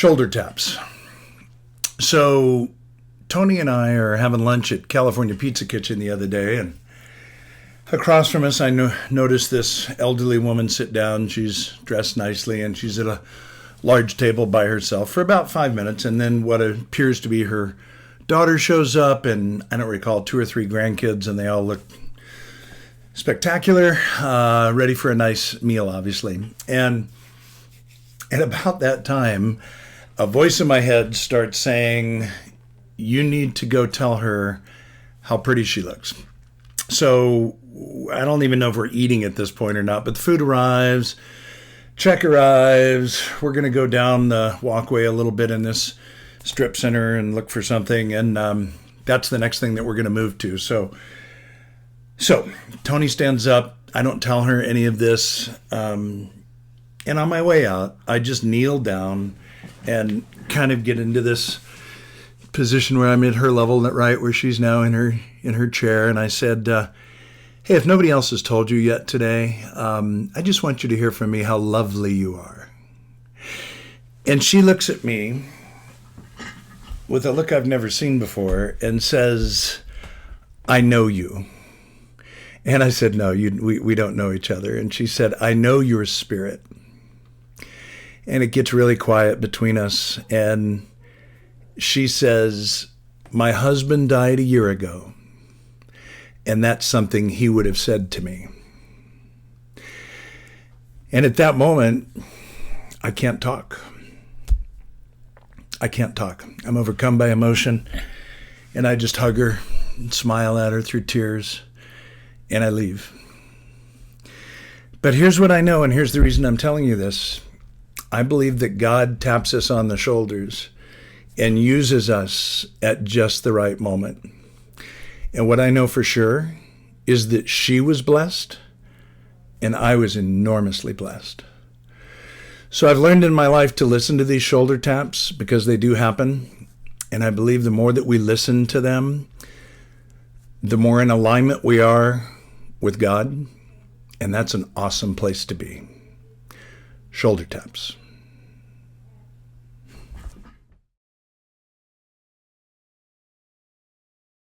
Shoulder taps. So Tony and I are having lunch at California Pizza Kitchen the other day, and across from us I noticed this elderly woman sit down. She's dressed nicely, and she's at a large table by herself for about 5 minutes, and then what appears to be her daughter shows up, and I don't recall, 2 or 3 grandkids, and they all look spectacular, ready for a nice meal, obviously. And at about that time, a voice in my head starts saying, you need to go tell her how pretty she looks. So I don't even know if we're eating at this point or not, but the food arrives, check arrives. We're going to go down the walkway a little bit in this strip center and look for something. And that's the next thing that we're going to move to. So Tony stands up. I don't tell her any of this. And on my way out, I just kneel down and kind of get into this position where I'm at her level, right where she's now in her chair. And I said, hey, if nobody else has told you yet today, I just want you to hear from me how lovely you are. And she looks at me with a look I've never seen before and says, I know you. And I said, no, we don't know each other. And she said, I know your spirit. And it gets really quiet between us. And she says, my husband died a year ago. And that's something he would have said to me. And at that moment, I can't talk. I'm overcome by emotion. And I just hug her and smile at her through tears. And I leave. But here's what I know, and here's the reason I'm telling you this. I believe that God taps us on the shoulders and uses us at just the right moment. And what I know for sure is that she was blessed and I was enormously blessed. So I've learned in my life to listen to these shoulder taps because they do happen. And I believe the more that we listen to them, the more in alignment we are with God. And that's an awesome place to be. Shoulder taps.